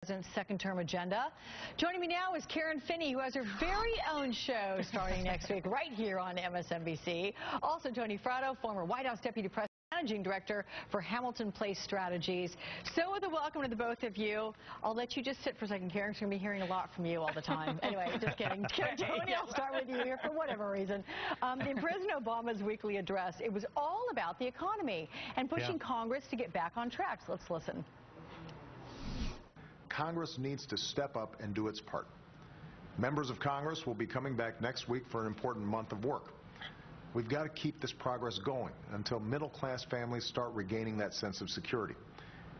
President's second-term agenda. Joining me now is Karen Finney, who has her very own show starting next week right here on MSNBC. Also, Tony Fratto, former White House Deputy President, Managing Director for Hamilton Place Strategies. So with a welcome to the both of you. I'll let you just sit for a second, Karen, because we're going to be hearing a lot from you all the time. Anyway, just kidding. Tony, I'll start with you here for whatever reason. In President Obama's weekly address, it was all about the economy and pushing Congress to get back on track. So let's listen. Congress needs to step up and do its part. Members of Congress will be coming back next week for an important month of work. We've got to keep this progress going until middle-class families start regaining that sense of security.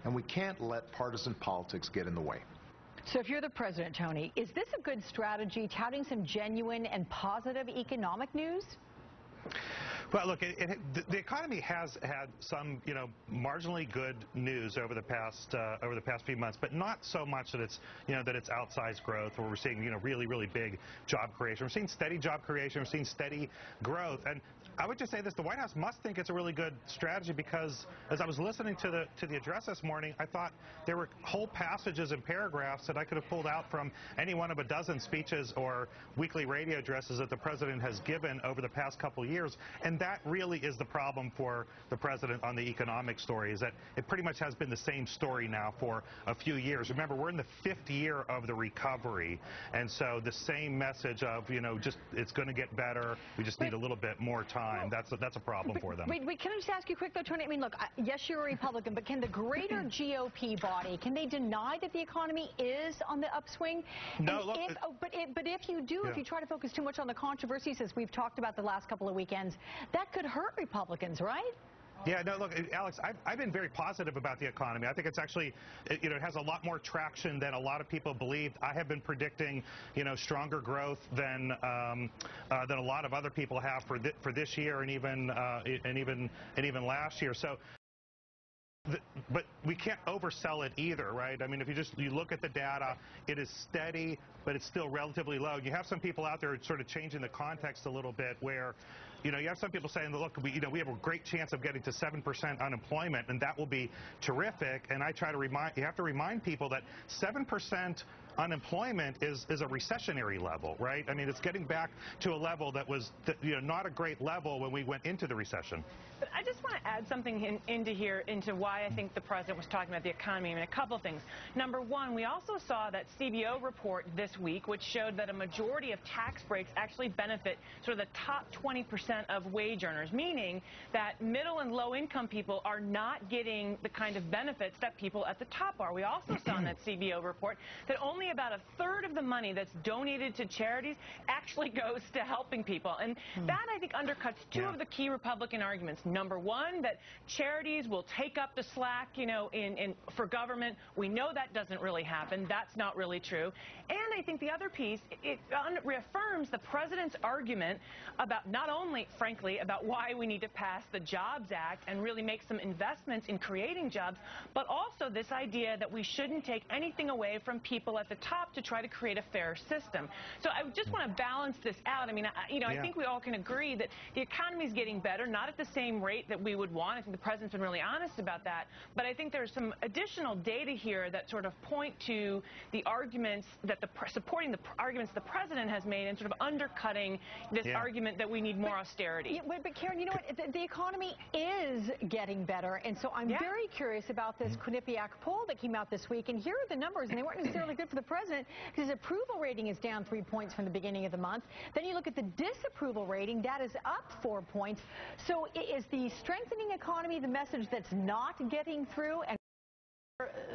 And we can't let partisan politics get in the way. So if you're the president, Tony, is this a good strategy, touting some genuine and positive economic news? Well, look, the economy has had some, marginally good news over the past few months, but not so much that it's, that it's outsized growth, where we're seeing, really big job creation. We're seeing steady job creation. We're seeing steady growth, and I would just say this: the White House must think it's a really good strategy, because as I was listening to the address this morning, I thought there were whole passages and paragraphs that I could have pulled out from any one of a dozen speeches or weekly radio addresses that the president has given over the past couple of years. And that really is the problem for the president on the economic story, is that it pretty much has been the same story now for a few years. Remember, we're in the 5th year of the recovery, and so the same message of, just it's going to get better, we just need a little bit more time. That's a problem for them. Wait, can I just ask you quick though, Tony? I mean, look, yes, you're a Republican, but can the greater GOP body, can they deny that the economy is on the upswing? No, look, but if you do, if you try to focus too much on the controversies, as we've talked about the last couple of weekends, that could hurt Republicans, right? Yeah, no, look, Alex, I've been very positive about the economy. I think it's actually, it has a lot more traction than a lot of people believed. I have been predicting, stronger growth than a lot of other people have for this year and even last year. So. But we can't oversell it either, right? I mean, if you look at the data, it is steady, but it's still relatively low. You have some people out there sort of changing the context a little bit, where, you have some people saying, look, we have a great chance of getting to 7% unemployment, and that will be terrific. And I try to you have to remind people that 7% unemployment is a recessionary level, right? I mean, it's getting back to a level that was, not a great level when we went into the recession. But I just want to add something into why I think the president was talking about the economy. I mean, a couple things. Number one, we also saw that CBO report this week, which showed that a majority of tax breaks actually benefit sort of the top 20% of wage earners, meaning that middle and low income people are not getting the kind of benefits that people at the top are. We also saw in that CBO report that only about a third of the money that's donated to charities actually goes to helping people. And that, I think, undercuts two of the key Republican arguments. Number one, that charities will take up the slack, for government. We know that doesn't really happen. That's not really true. And I think the other piece, it reaffirms the president's argument about not only, frankly, about why we need to pass the Jobs Act and really make some investments in creating jobs, but also this idea that we shouldn't take anything away from people at the top to try to create a fair system. So I just want to balance this out. I mean, I think we all can agree that the economy is getting better, not at the same rate that we would want. I think the president's been really honest about that. But I think there's some additional data here that sort of point to the arguments that supporting the arguments the president has made and sort of undercutting this argument that we need more austerity. But Karen, you know what? The economy is getting better, and so I'm very curious about this Quinnipiac poll that came out this week. And here are the numbers, and they weren't necessarily good for the president, because his approval rating is down 3 points from the beginning of the month. Then you look at the disapproval rating, that is up 4 points. So is the strengthening economy the message that's not getting through, and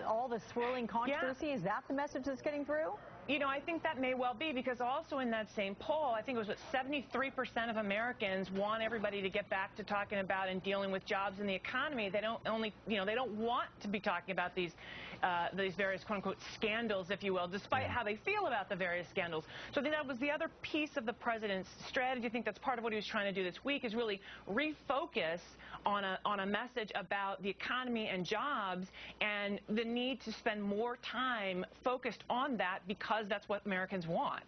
all the swirling controversy, is that the message that's getting through? I think that may well be, because also in that same poll, I think it was 73% of Americans want everybody to get back to talking about and dealing with jobs and the economy. They don't they don't want to be talking about these various quote-unquote scandals, if you will, despite how they feel about the various scandals. So I think that was the other piece of the president's strategy. I think that's part of what he was trying to do this week, is really refocus on a message about the economy and jobs and the need to spend more time focused on that, because that's what Americans want.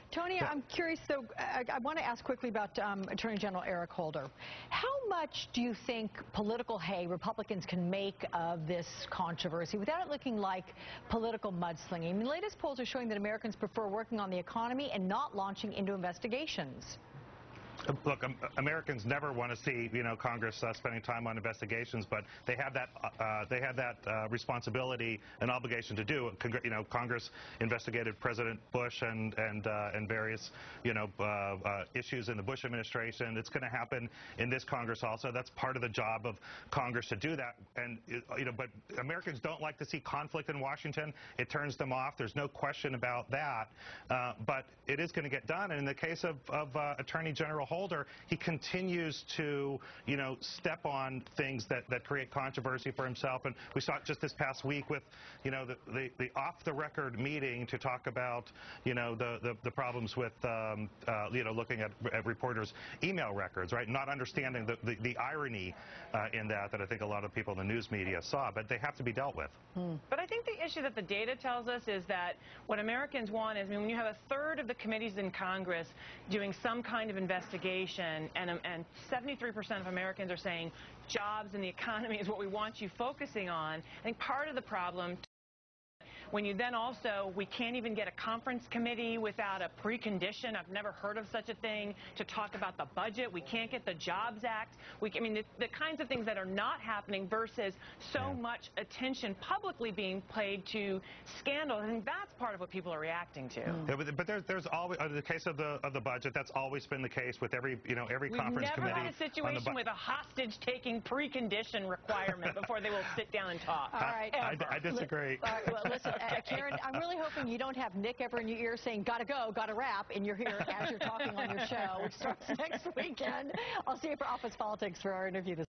Tony, I'm curious, though, I want to ask quickly about Attorney General Eric Holder. How much do you think political hay Republicans can make of this controversy without it looking like political mudslinging? I mean, the latest polls are showing that Americans prefer working on the economy and not launching into investigations. Look, Americans never want to see, Congress spending time on investigations, but they have that responsibility and obligation to do. Congress investigated President Bush and various, issues in the Bush administration. It's going to happen in this Congress also. That's part of the job of Congress to do that. And but Americans don't like to see conflict in Washington. It turns them off. There's no question about that. But it is going to get done. And in the case of Attorney General Holder, he continues to, step on things that create controversy for himself. And we saw it just this past week with, the off-the-record meeting to talk about, the problems with, looking at reporters' email records, right? Not understanding the irony in that I think a lot of people in the news media saw, but they have to be dealt with. But I think the issue that the data tells us is that what Americans want is, when you have a third of the committees in Congress doing some kind of investigation, and 73% of Americans are saying jobs and the economy is what we want you focusing on, I think part of the problem, when you then also, we can't even get a conference committee without a precondition. I've never heard of such a thing, to talk about the budget. We can't get the Jobs Act. I mean, the kinds of things that are not happening versus so much attention publicly being paid to scandal. I think that's part of what people are reacting to. Yeah, but there's always, in the case of the budget, that's always been the case with every conference committee. We've never had a situation with a hostage-taking precondition requirement before they will sit down and talk. All right. I disagree. All right, well, listen, Karen, I'm really hoping you don't have Nick ever in your ear saying, gotta go, gotta wrap, in your ear as you're talking on your show, which starts next weekend. I'll see you for Office Politics for our interview this